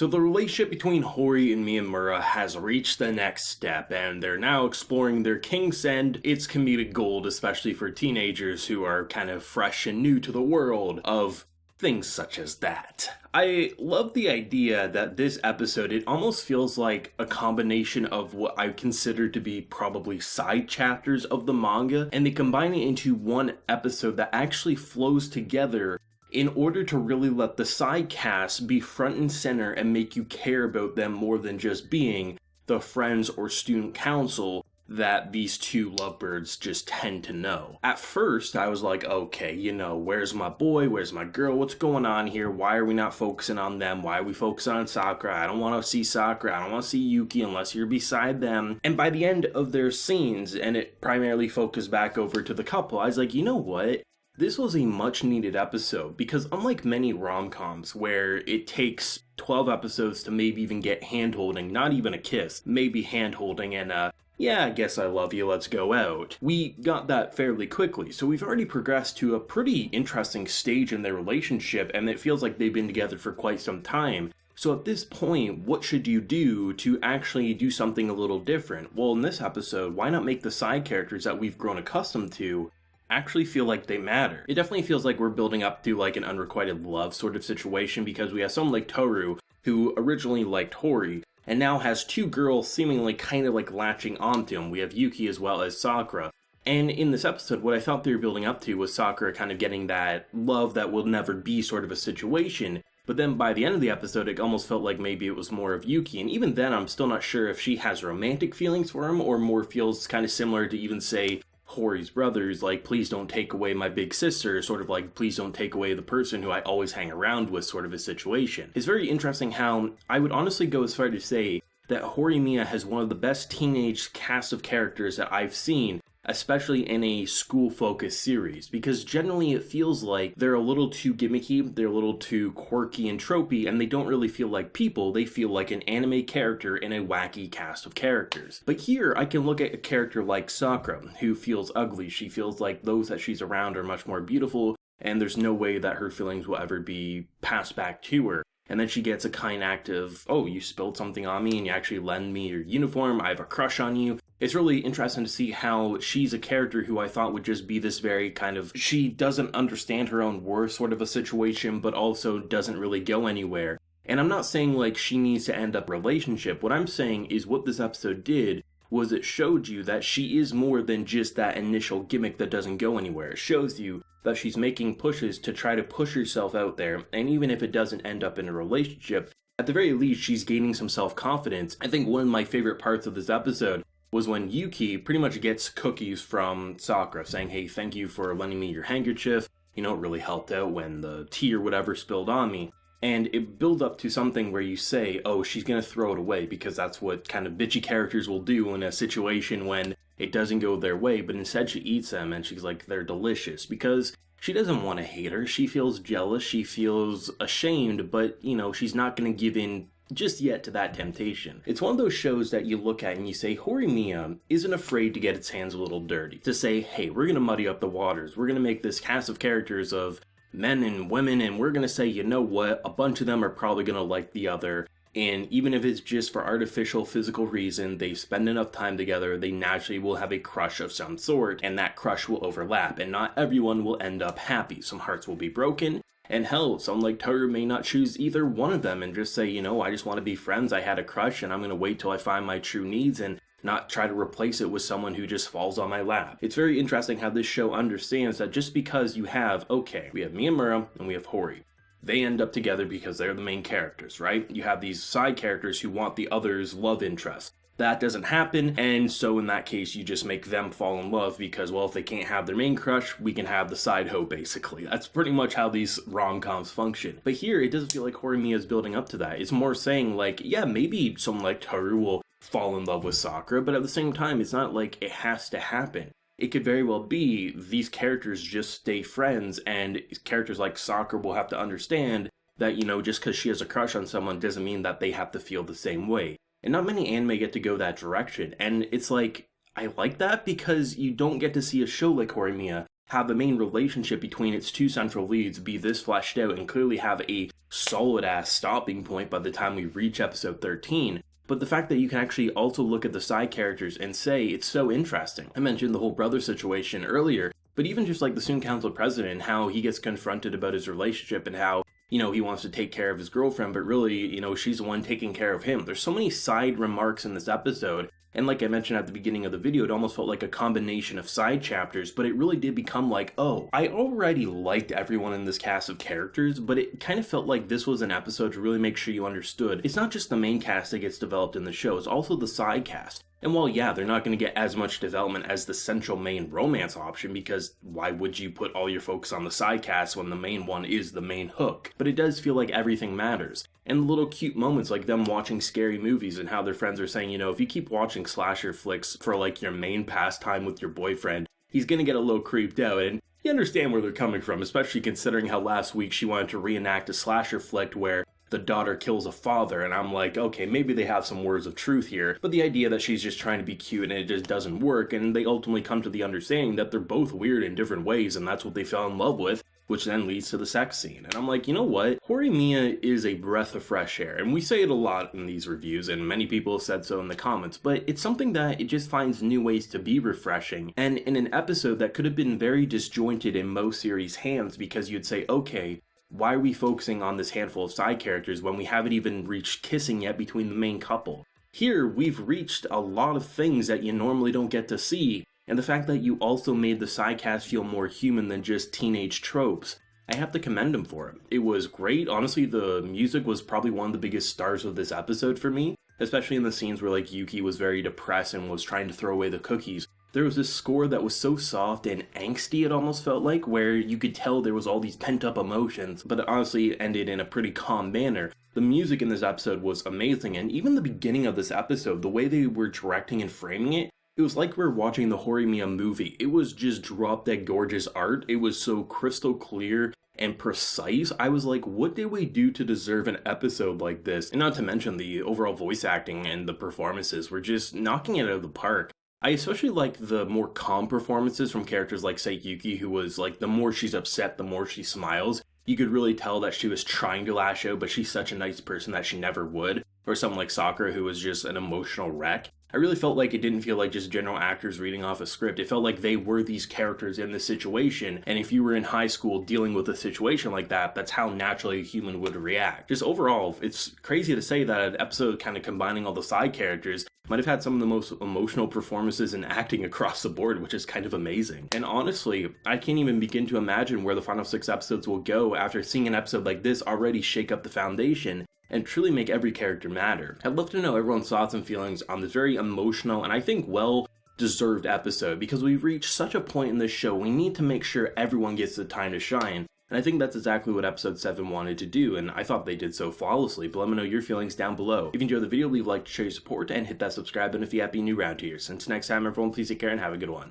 So the relationship between Hori and Miyamura has reached the next step, and they're now exploring their kinks, and it's comedic gold, especially for teenagers who are kind of fresh and new to the world of things such as that. I love the idea that this episode, it almost feels like a combination of what I consider to be probably side chapters of the manga, and they combine it into one episode that actually flows together in order to really let the side cast be front and center and make you care about them more than just being the friends or student council that these two lovebirds just tend to know. At first, I was like, okay, where's my boy? Where's my girl? What's going on here? Why are we not focusing on them? Why are we focusing on Sakura? I don't want to see Sakura. I don't want to see Yuki unless you're beside them. And by the end of their scenes, and it primarily focused back over to the couple, I was like, you know what? This was a much needed episode, because unlike many rom-coms where it takes 12 episodes to maybe even get hand-holding, not even a kiss, maybe hand-holding and yeah, I guess I love you, let's go out. We got that fairly quickly, so we've already progressed to a pretty interesting stage in their relationship, and it feels like they've been together for quite some time. So at this point, what should you do to actually do something a little different? Well, in this episode, why not make the side characters that we've grown accustomed to actually feel like they matter? It definitely feels like we're building up to like an unrequited love sort of situation, because we have someone like Toru, who originally liked Hori, and now has two girls seemingly kind of like latching onto him. We have Yuki as well as Sakura. And in this episode, what I thought they were building up to was Sakura kind of getting that love that will never be sort of a situation. But then by the end of the episode, it almost felt like maybe it was more of Yuki. And even then, I'm still not sure if she has romantic feelings for him, or more feels kind of similar to even say Hori's brothers, like, please don't take away my big sister, sort of like, please don't take away the person who I always hang around with sort of a situation. It's very interesting how I would honestly go as far to say that Horimiya has one of the best teenage cast of characters that I've seen, especially in a school-focused series, because generally it feels like they're a little too gimmicky, they're a little too quirky and tropey, and they don't really feel like people, they feel like an anime character in a wacky cast of characters. But here, I can look at a character like Sakura, who feels ugly. She feels like those that she's around are much more beautiful, and there's no way that her feelings will ever be passed back to her. And then she gets a kind act of, oh, you spilled something on me and you actually lend me your uniform, I have a crush on you. It's really interesting to see how she's a character who I thought would just be this very kind of, she doesn't understand her own worth sort of a situation, but also doesn't really go anywhere. And I'm not saying like she needs to end up a relationship. What I'm saying is what this episode did was it showed you that she is more than just that initial gimmick that doesn't go anywhere. It shows you that she's making pushes to try to push herself out there, and even if it doesn't end up in a relationship, at the very least she's gaining some self-confidence. I think one of my favorite parts of this episode was when Yuki pretty much gets cookies from Sakura saying, hey, thank you for lending me your handkerchief, it really helped out when the tea or whatever spilled on me. And it builds up to something where you say, oh, she's gonna throw it away, because that's what kind of bitchy characters will do in a situation when it doesn't go their way, but instead she eats them and she's like, they're delicious, because she doesn't want to hate her, she feels jealous, she feels ashamed, but, she's not gonna give in just yet to that temptation. It's one of those shows that you look at and you say, Horimiya isn't afraid to get its hands a little dirty, to say, hey, we're gonna muddy up the waters, we're gonna make this cast of characters of men and women, and we're gonna say, you know what, a bunch of them are probably gonna like the other, and even if it's just for artificial physical reason, they spend enough time together, they naturally will have a crush of some sort, and that crush will overlap, and not everyone will end up happy. Some hearts will be broken, and hell, someone like Toru may not choose either one of them and just say, I just want to be friends, I had a crush, and I'm gonna wait till I find my true needs, and not try to replace it with someone who just falls on my lap. It's very interesting how this show understands that just because you have, we have Miyamura and we have Hori. They end up together because they're the main characters, right? You have these side characters who want the other's love interest. That doesn't happen, and so in that case you just make them fall in love because, well, if they can't have their main crush, we can have the side hoe, basically. That's pretty much how these rom-coms function. But here, it doesn't feel like Horimiya is building up to that. It's more saying, like, yeah, maybe someone like Toru will fall in love with Sakura, but at the same time, it's not like it has to happen. It could very well be these characters just stay friends, and characters like Sakura will have to understand that, just because she has a crush on someone doesn't mean that they have to feel the same way. And not many anime get to go that direction, and it's like, I like that because you don't get to see a show like Horimiya have the main relationship between its two central leads be this fleshed out and clearly have a solid ass stopping point by the time we reach episode 13. But the fact that you can actually also look at the side characters and say it's so interesting. I mentioned the whole brother situation earlier, but even just like the student council president and how he gets confronted about his relationship and how, he wants to take care of his girlfriend, but really, she's the one taking care of him. There's so many side remarks in this episode. And like I mentioned at the beginning of the video, it almost felt like a combination of side chapters, but it really did become like, oh, I already liked everyone in this cast of characters, but it kind of felt like this was an episode to really make sure you understood. It's not just the main cast that gets developed in the show, it's also the side cast. And while, yeah, they're not going to get as much development as the central main romance option, because why would you put all your focus on the side cast when the main one is the main hook? But it does feel like everything matters. And the little cute moments like them watching scary movies and how their friends are saying, if you keep watching slasher flicks for like your main pastime with your boyfriend, he's going to get a little creeped out. And you understand where they're coming from, especially considering how last week she wanted to reenact a slasher flick where the daughter kills a father, and I'm like, okay, maybe they have some words of truth here, but the idea that she's just trying to be cute and it just doesn't work, and they ultimately come to the understanding that they're both weird in different ways, and that's what they fell in love with, which then leads to the sex scene. And I'm like, you know what? Horimiya is a breath of fresh air, and we say it a lot in these reviews, and many people have said so in the comments, but it's something that it just finds new ways to be refreshing, and in an episode that could have been very disjointed in most series' hands, because you'd say, okay, why are we focusing on this handful of side characters when we haven't even reached kissing yet between the main couple? Here, we've reached a lot of things that you normally don't get to see, and the fact that you also made the side cast feel more human than just teenage tropes, I have to commend him for it. It was great. Honestly, the music was probably one of the biggest stars of this episode for me, especially in the scenes where like Yuki was very depressed and was trying to throw away the cookies. There was this score that was so soft and angsty, it almost felt like, where you could tell there was all these pent-up emotions, but it honestly ended in a pretty calm manner. The music in this episode was amazing, and even the beginning of this episode, the way they were directing and framing it, it was like we were watching the Horimiya movie. It was just drop-dead gorgeous art. It was so crystal clear and precise. I was like, what did we do to deserve an episode like this? And not to mention the overall voice acting and the performances were just knocking it out of the park. I especially like the more calm performances from characters like, say, Yuki, who was like, the more she's upset, the more she smiles. You could really tell that she was trying to lash out, but she's such a nice person that she never would. Or someone like Sakura, who was just an emotional wreck. I really felt like it didn't feel like just general actors reading off a script. It felt like they were these characters in this situation, and if you were in high school dealing with a situation like that, that's how naturally a human would react. Just overall, it's crazy to say that an episode kind of combining all the side characters might have had some of the most emotional performances and acting across the board, which is kind of amazing. And honestly, I can't even begin to imagine where the final 6 episodes will go after seeing an episode like this already shake up the foundation and truly make every character matter. I'd love to know everyone's thoughts and feelings on this very emotional and I think well-deserved episode, because we've reached such a point in this show we need to make sure everyone gets the time to shine. And I think that's exactly what episode 7 wanted to do, and I thought they did so flawlessly, but let me know your feelings down below. If you enjoyed the video, leave a like to show your support, and hit that subscribe button if you happen to be new around here. So until next time, everyone, please take care and have a good one.